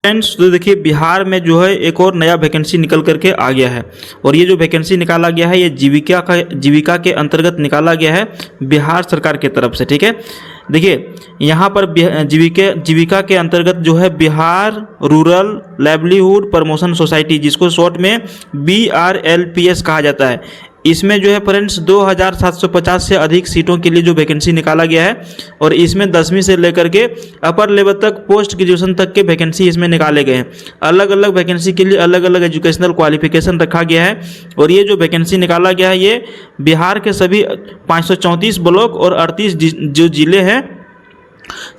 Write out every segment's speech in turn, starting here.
Friends तो देखिए बिहार में जो है एक और नया वैकेंसी निकल करके आ गया है और ये जो वैकेंसी निकाला गया है ये जीविका के अंतर्गत निकाला गया है बिहार सरकार के तरफ से। ठीक है, देखिए यहाँ पर जीविका के अंतर्गत जो है Bihar rural livelihood promotion society, जिसको शॉर्ट में BRLPS कहा जाता है, इसमें जो है फ्रेंड्स 2750 से अधिक सीटों के लिए जो वैकेंसी निकाला गया है और इसमें 10वीं से लेकर के अपर लेवल तक पोस्ट ग्रेजुएशन तक के वैकेंसी इसमें निकाले गए हैं। अलग अलग वैकेंसी के लिए अलग अलग एजुकेशनल क्वालिफिकेशन रखा गया है और ये जो वैकेंसी निकाला गया है ये बिहार के सभी 534 ब्लॉक और 38 जो जिले हैं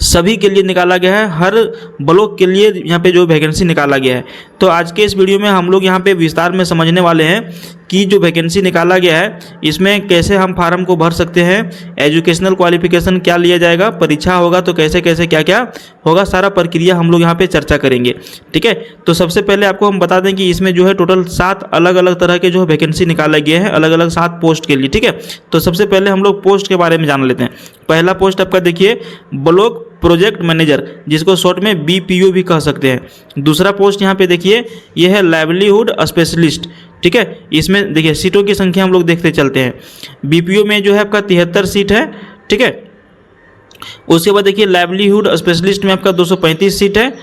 सभी के लिए निकाला गया है। हर ब्लॉक के लिए यहाँ पे जो वैकेंसी निकाला गया है। तो आज के इस वीडियो में हम लोग यहाँ पे विस्तार में समझने वाले हैं कि जो वैकेंसी निकाला गया है इसमें कैसे हम फार्म को भर सकते हैं, एजुकेशनल क्वालिफिकेशन क्या लिया जाएगा, परीक्षा होगा तो कैसे कैसे क्या क्या होगा, सारा प्रक्रिया हम लोग यहाँ पे चर्चा करेंगे। ठीक है, तो सबसे पहले आपको हम बता दें कि इसमें जो है टोटल 7 अलग अलग तरह के जो वैकेंसी निकाले गए हैं अलग अलग 7 पोस्ट के लिए। ठीक है, तो सबसे पहले हम लोग पोस्ट के बारे में जान लेते हैं। पहला पोस्ट आपका देखिए ब्लॉक प्रोजेक्ट मैनेजर, जिसको शॉर्ट में BPO भी कह सकते हैं। दूसरा पोस्ट यहाँ पे देखिए ये है लाइवलीहुड स्पेशलिस्ट। ठीक है, इसमें देखिए सीटों की संख्या हम लोग देखते चलते हैं। BPO में जो है आपका 73 सीट है। ठीक है, उसके बाद देखिए लाइवलीहुड स्पेशलिस्ट में आपका 235 सीट है।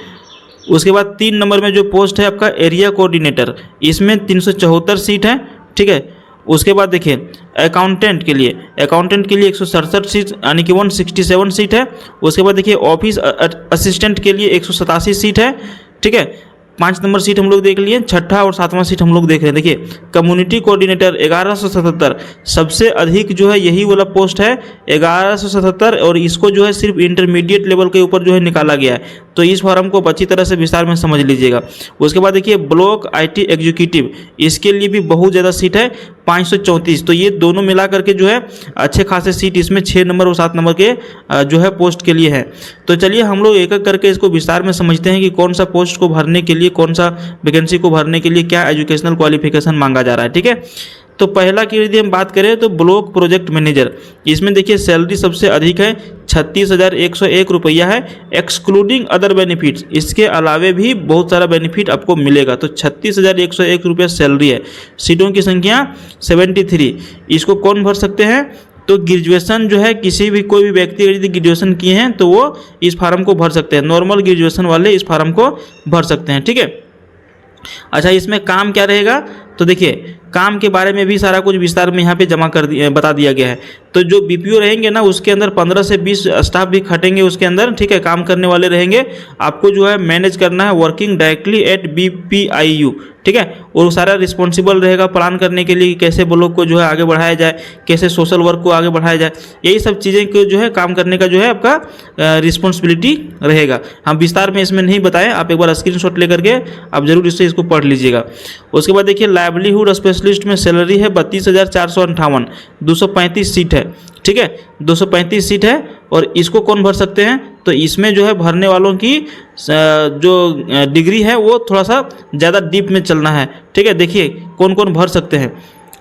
उसके बाद 3 नंबर में जो पोस्ट है आपका एरिया कोऑर्डिनेटर, इसमें 374 सीट है। ठीक है, उसके बाद देखिए अकाउंटेंट के लिए 167 सीट यानी कि 167 सीट है। उसके बाद देखिए ऑफिस असिस्टेंट के लिए 187 सीट है। ठीक है, 5 नंबर सीट हम लोग देख लिए, छठा और 7वां सीट हम लोग देख रहे हैं। देखिए कम्युनिटी कोऑर्डिनेटर 1177, सबसे अधिक जो है यही वाला पोस्ट है 1177 और इसको जो है सिर्फ इंटरमीडिएट लेवल के ऊपर जो है निकाला गया है। तो इस फॉर्म को अच्छी तरह से विस्तार में समझ लीजिएगा। उसके बाद देखिए ब्लॉक IT एग्जीक्यूटिव, इसके लिए भी बहुत ज़्यादा सीट है 534। तो ये दोनों मिला करके जो है अच्छे खासे सीट इसमें 6 नंबर और 7 नंबर के जो है पोस्ट के लिए है। तो चलिए हम लोग एक एक करके इसको विस्तार में समझते हैं कि कौन सा पोस्ट को भरने के लिए, कौन सा वैकेंसी को भरने के लिए क्या एजुकेशनल क्वालिफिकेशन मांगा जा रहा है। ठीक है, तो पहला की यदि हम बात करें तो ब्लॉक प्रोजेक्ट मैनेजर, इसमें देखिए सैलरी सबसे अधिक है 36,101 रुपया है एक्सक्लूडिंग अदर बेनिफिट्स। इसके अलावे भी बहुत सारा बेनिफिट आपको मिलेगा। तो 36,101 रुपया सैलरी है। सीटों की संख्या 73। इसको कौन भर सकते हैं? तो ग्रेजुएशन जो है किसी भी कोई भी व्यक्ति यदि ग्रेजुएशन किए हैं तो वो इस फार्म को भर सकते हैं। नॉर्मल ग्रेजुएशन वाले इस फार्म को भर सकते हैं। ठीक है, अच्छा इसमें काम क्या रहेगा? तो देखिए काम के बारे में भी सारा कुछ विस्तार में यहाँ पे बता दिया गया है। तो जो BPO रहेंगे ना उसके अंदर 15 से 20 स्टाफ भी खटेंगे उसके अंदर। ठीक है, काम करने वाले रहेंगे। आपको जो है मैनेज करना है वर्किंग डायरेक्टली एट BPIU। ठीक है, और सारा रिस्पॉन्सिबल रहेगा प्लान करने के लिए कि कैसे ब्लॉक को जो है आगे बढ़ाया जाए, कैसे सोशल वर्क को आगे बढ़ाया जाए, यही सब चीज़ें को जो है काम करने का जो है आपका रिस्पॉन्सिबिलिटी रहेगा। हम विस्तार में इसमें नहीं बताएं, आप एक बार स्क्रीनशॉट लेकर के आप जरूर इसको पढ़ लीजिएगा। उसके बाद देखिए लाइवलीहुड स्पेशलिस्ट में सैलरी है 32,458, 235 सीट है। ठीक है, 235 सीट है और इसको कौन भर सकते हैं? तो इसमें जो है भरने वालों की जो डिग्री है वो थोड़ा सा ज़्यादा डीप में चलना है। ठीक है, देखिए कौन कौन भर सकते हैं।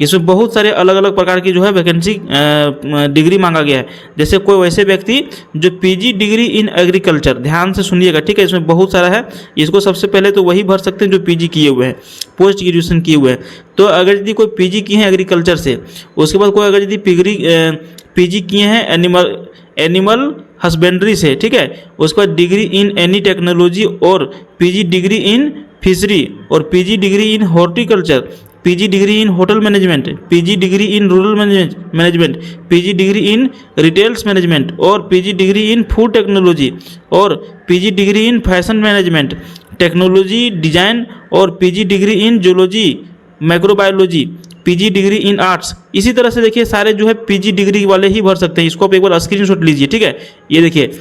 इसमें बहुत सारे अलग अलग प्रकार की जो है वैकेंसी डिग्री मांगा गया है। जैसे कोई वैसे व्यक्ति जो PG डिग्री इन एग्रीकल्चर, ध्यान से सुनिएगा। ठीक है, इसमें बहुत सारा है। इसको सबसे पहले तो वही भर सकते हैं जो PG किए हुए हैं, पोस्ट ग्रेजुएशन किए हुए हैं। तो अगर यदि कोई PG किए हैं एग्रीकल्चर से, उसके बाद कोई अगर यदि PG किए हैं एनिमल हस्बेंड्री से, ठीक है, उसके बाद डिग्री इन एनी टेक्नोलॉजी और PG डिग्री इन फिशरी और PG degree in horticulture, PG degree in hotel management, PG degree in rural management, PG degree in retails management और PG degree in food technology और PG degree in fashion management technology design और PG degree in zoology microbiology, PG degree in arts. इसी तरह से देखिए सारे जो है PG डिग्री वाले ही भर सकते हैं। इसको आप एक बार स्क्रीनशॉट लीजिए। ठीक है, ये देखिए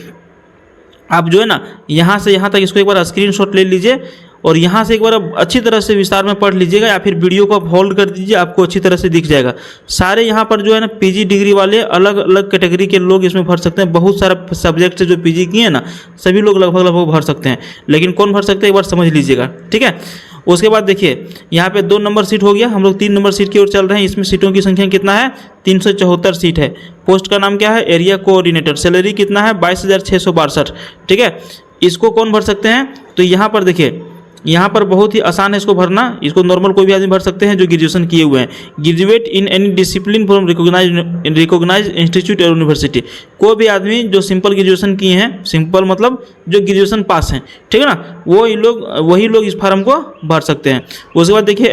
आप जो है ना यहाँ से यहाँ तक इसको एक बार स्क्रीनशॉट ले लीजिए और यहाँ से एक बार अच्छी तरह से विस्तार में पढ़ लीजिएगा या फिर वीडियो को आप होल्ड कर दीजिए, आपको अच्छी तरह से दिख जाएगा। सारे यहाँ पर जो है ना PG डिग्री वाले अलग अलग कैटेगरी के लोग इसमें भर सकते हैं। बहुत सारा सब्जेक्ट से जो PG किए हैं ना सभी लोग लगभग भर सकते हैं, लेकिन कौन भर सकते हैं एक बार समझ लीजिएगा। ठीक है, उसके बाद देखिए यहाँ पे 2 नंबर सीट हो गया, हम लोग 3 नंबर सीट की ओर चल रहे हैं। इसमें सीटों की संख्या कितना है? 374 सीट है। पोस्ट का नाम क्या है? Area coordinator. सैलरी कितना है? 22,662। ठीक है, इसको कौन भर सकते हैं? तो यहाँ पर देखिए, यहाँ पर बहुत ही आसान है इसको भरना। इसको नॉर्मल कोई भी आदमी भर सकते हैं जो ग्रेजुएशन किए हुए हैं। Graduate in any discipline from recognise institute और यूनिवर्सिटी। कोई भी आदमी जो सिंपल ग्रेजुएशन किए हैं, सिंपल मतलब जो ग्रेजुएशन पास हैं, ठीक है ना, वही लोग इस फार्म को भर सकते हैं। उसके बाद देखिए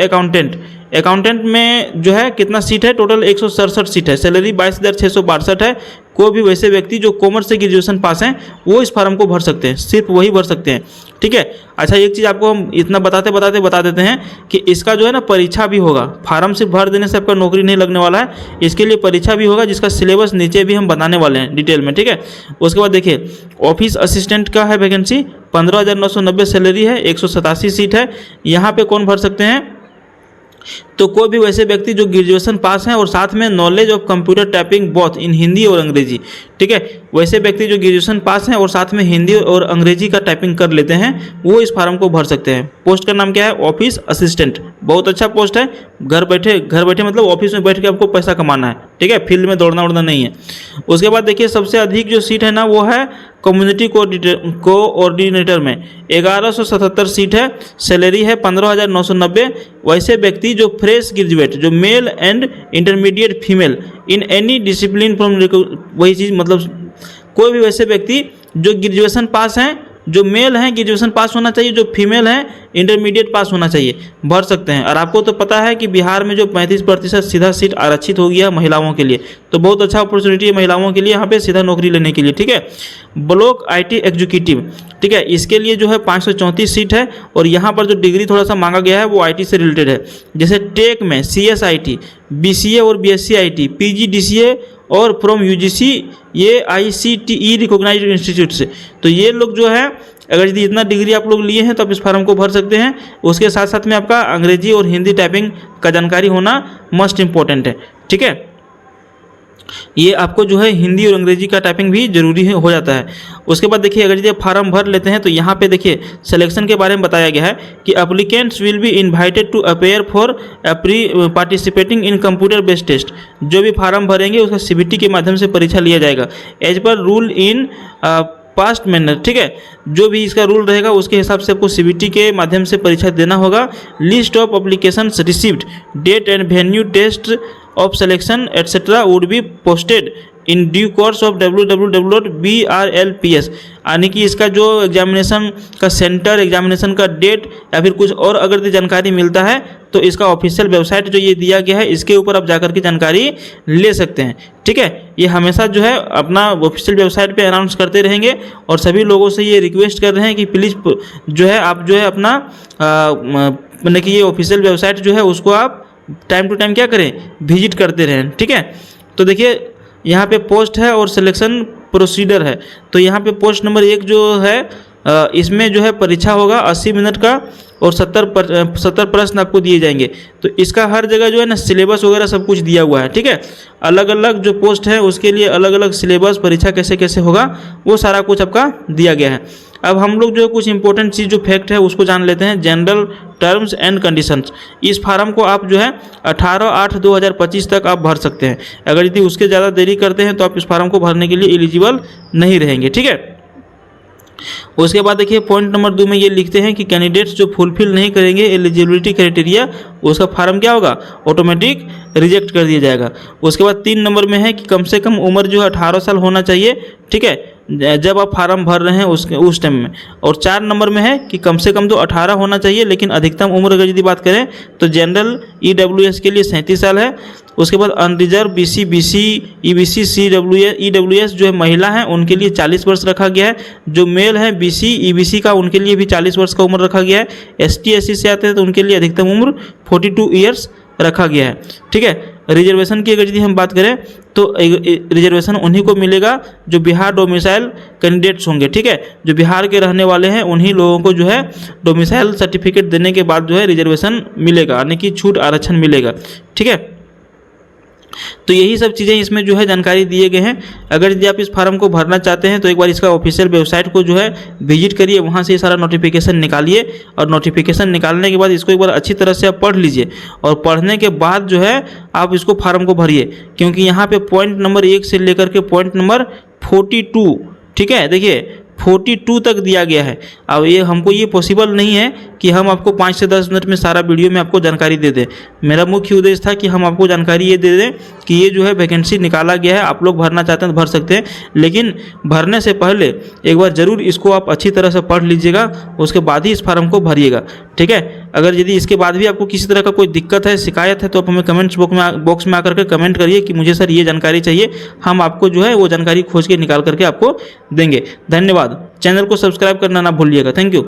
अकाउंटेंट में जो है कितना सीट है? टोटल 167 सीट है। सैलरी 22,662 है। कोई भी वैसे व्यक्ति जो कॉमर्स से ग्रेजुएशन पास हैं वो इस फार्म को भर सकते हैं, सिर्फ वही भर सकते हैं, ठीक है। अच्छा, एक चीज़ आपको हम इतना बताते बता देते हैं कि इसका जो है ना परीक्षा भी होगा। फार्म सिर्फ भर देने से आपका नौकरी नहीं लगने वाला है, इसके लिए परीक्षा भी होगा, जिसका सिलेबस नीचे भी हम बताने वाले हैं डिटेल में, ठीक है। उसके बाद देखिए ऑफिस असिस्टेंट का है वैकेंसी, 15,990 सैलरी है, 187 सीट है। यहाँ पे कौन भर सकते हैं? तो कोई भी वैसे व्यक्ति जो ग्रेजुएशन पास हैं और साथ में knowledge of computer typing both in Hindi और अंग्रेजी, ठीक है। वैसे व्यक्ति जो ग्रेजुएशन पास हैं और साथ में हिंदी और अंग्रेजी का टाइपिंग कर लेते हैं वो इस फार्म को भर सकते हैं। पोस्ट का नाम क्या है? Office assistant. बहुत अच्छा पोस्ट है। घर बैठे मतलब ऑफिस में बैठ के आपको पैसा कमाना है, ठीक है, फील्ड में दौड़ना उड़ना नहीं है। उसके बाद देखिए सबसे अधिक जो सीट है ना वो है कम्युनिटी कोऑर्डिनेटर में, 1177 सीट है। सैलरी है 15,990। वैसे व्यक्ति जो फ्रेश ग्रेजुएट, जो male and intermediate female in any discipline from, वही चीज़ मतलब कोई भी वैसे व्यक्ति जो ग्रेजुएशन पास हैं, जो मेल हैं ग्रेजुएशन पास होना चाहिए, जो फीमेल हैं इंटरमीडिएट पास होना चाहिए, भर सकते हैं। और आपको तो पता है कि बिहार में जो 35% सीधा सीट आरक्षित हो गया महिलाओं के लिए, तो बहुत अच्छा अपॉर्चुनिटी है महिलाओं के लिए यहाँ पे सीधा नौकरी लेने के लिए, ठीक है। ब्लॉक IT एग्जीक्यूटिव, ठीक है, इसके लिए जो है 534 सीट है। और यहाँ पर जो डिग्री थोड़ा सा मांगा गया है वो IT से रिलेटेड है, जैसे टेक में CSIT, BCA और BSc IT, PG DCA और फ्रॉम UGC, ये ICTE रिकॉग्नाइज्ड इंस्टीट्यूट से। तो ये लोग जो है अगर यदि इतना डिग्री आप लोग लिए हैं तो आप इस फार्म को भर सकते हैं। उसके साथ साथ में आपका अंग्रेजी और हिंदी टाइपिंग का जानकारी होना मस्ट इम्पोर्टेंट है, ठीक है। ये आपको जो है हिंदी और अंग्रेजी का टाइपिंग भी जरूरी हो जाता है। उसके बाद देखिए अगर यदि आप फार्म भर लेते हैं तो यहाँ पे देखिए सिलेक्शन के बारे में बताया गया है कि applicants will be invited to appear for participating in computer based test. जो भी फार्म भरेंगे उसका CBT के माध्यम से परीक्षा लिया जाएगा as per rule in past manner, ठीक है। जो भी इसका रूल रहेगा उसके हिसाब से आपको CBT के माध्यम से परीक्षा देना होगा। List of applications received, date and venue, test of selection etcetera would be posted in due course of www.brlps। यानी कि इसका जो एग्जामिनेशन का सेंटर, एग्जामिनेशन का डेट या फिर कुछ और अगर जानकारी मिलता है तो इसका ऑफिशियल वेबसाइट जो ये दिया गया है इसके ऊपर आप जाकर के जानकारी ले सकते हैं, ठीक है। ये हमेशा जो है अपना ऑफिशियल वेबसाइट पे अनाउंस करते रहेंगे और सभी लोगों से ये रिक्वेस्ट कर रहे हैं कि प्लीज़ जो है आप जो है अपना मतलब कि ये ऑफिशियल वेबसाइट जो है उसको आप टाइम टू टाइम क्या करें, विजिट करते रहें, ठीक है। तो देखिए यहाँ पे पोस्ट है और सिलेक्शन प्रोसीडर है। तो यहाँ पे पोस्ट नंबर 1 जो है इसमें जो है परीक्षा होगा 80 मिनट का और 70 प्रश्न आपको दिए जाएंगे। तो इसका हर जगह जो है ना सिलेबस वगैरह सब कुछ दिया हुआ है, ठीक है। अलग अलग जो पोस्ट है उसके लिए अलग अलग सिलेबस, परीक्षा कैसे कैसे होगा वो सारा कुछ आपका दिया गया है। अब हम लोग जो कुछ इंपॉर्टेंट चीज़ जो फैक्ट है उसको जान लेते हैं। जनरल टर्म्स एंड कंडीशंस, इस फार्म को आप जो है 18/8/2025 तक आप भर सकते हैं। अगर यदि उसके ज़्यादा देरी करते हैं तो आप इस फार्म को भरने के लिए एलिजिबल नहीं रहेंगे, ठीक है। उसके बाद देखिए पॉइंट नंबर 2 में ये लिखते हैं कि कैंडिडेट्स जो फुलफिल नहीं करेंगे एलिजिबिलिटी क्राइटेरिया उसका फार्म क्या होगा, ऑटोमेटिक रिजेक्ट कर दिया जाएगा। उसके बाद 3 नंबर में है कि कम से कम उम्र जो है 18 साल होना चाहिए, ठीक है, जब आप फार्म भर रहे हैं उस टाइम में। और 4 नंबर में है कि कम से कम तो 18 होना चाहिए, लेकिन अधिकतम उम्र अगर यदि बात करें तो जनरल EWS के लिए 37 साल है। उसके बाद unreserved BC, BC, EBC, EWS जो है महिला हैं उनके लिए 40 वर्ष रखा गया है। जो मेल है BC, EBC का उनके लिए भी 40 वर्ष का उम्र रखा गया है। ST, SC से आते हैं तो उनके लिए अधिकतम उम्र 42 ईयर्स रखा गया है, ठीक है। रिजर्वेशन की अगर यदि हम बात करें तो रिजर्वेशन उन्हीं को मिलेगा जो बिहार डोमिसाइल कैंडिडेट्स होंगे, ठीक है। जो बिहार के रहने वाले हैं उन्हीं लोगों को जो है डोमिसाइल सर्टिफिकेट देने के बाद जो है रिजर्वेशन मिलेगा, यानी कि छूट आरक्षण मिलेगा, ठीक है। तो यही सब चीज़ें इसमें जो है जानकारी दिए गए हैं। अगर यदि आप इस फार्म को भरना चाहते हैं तो एक बार इसका ऑफिशियल वेबसाइट को जो है विजिट करिए, वहाँ से ये सारा नोटिफिकेशन निकालिए और नोटिफिकेशन निकालने के बाद इसको एक बार अच्छी तरह से आप पढ़ लीजिए और पढ़ने के बाद जो है आप इसको फार्म को भरिए, क्योंकि यहाँ पे पॉइंट नंबर 1 से लेकर के पॉइंट नंबर 42, ठीक है, देखिए 42 तक दिया गया है। अब ये हमको ये पॉसिबल नहीं है कि हम आपको 5 से 10 मिनट में सारा वीडियो में आपको जानकारी दे दें। मेरा मुख्य उद्देश्य था कि हम आपको जानकारी ये दे दें कि ये जो है वैकेंसी निकाला गया है, आप लोग भरना चाहते हैं तो भर सकते हैं, लेकिन भरने से पहले एक बार ज़रूर इसको आप अच्छी तरह से पढ़ लीजिएगा, उसके बाद ही इस फार्म को भरिएगा, ठीक है। अगर यदि इसके बाद भी आपको किसी तरह का कोई दिक्कत है, शिकायत है, तो आप हमें कमेंट्स बॉक्स में आकर के कमेंट करिए कि मुझे सर ये जानकारी चाहिए, हम आपको जो है वो जानकारी खोज के निकाल करके आपको देंगे। धन्यवाद। चैनल को सब्सक्राइब करना ना भूलिएगा। Thank you.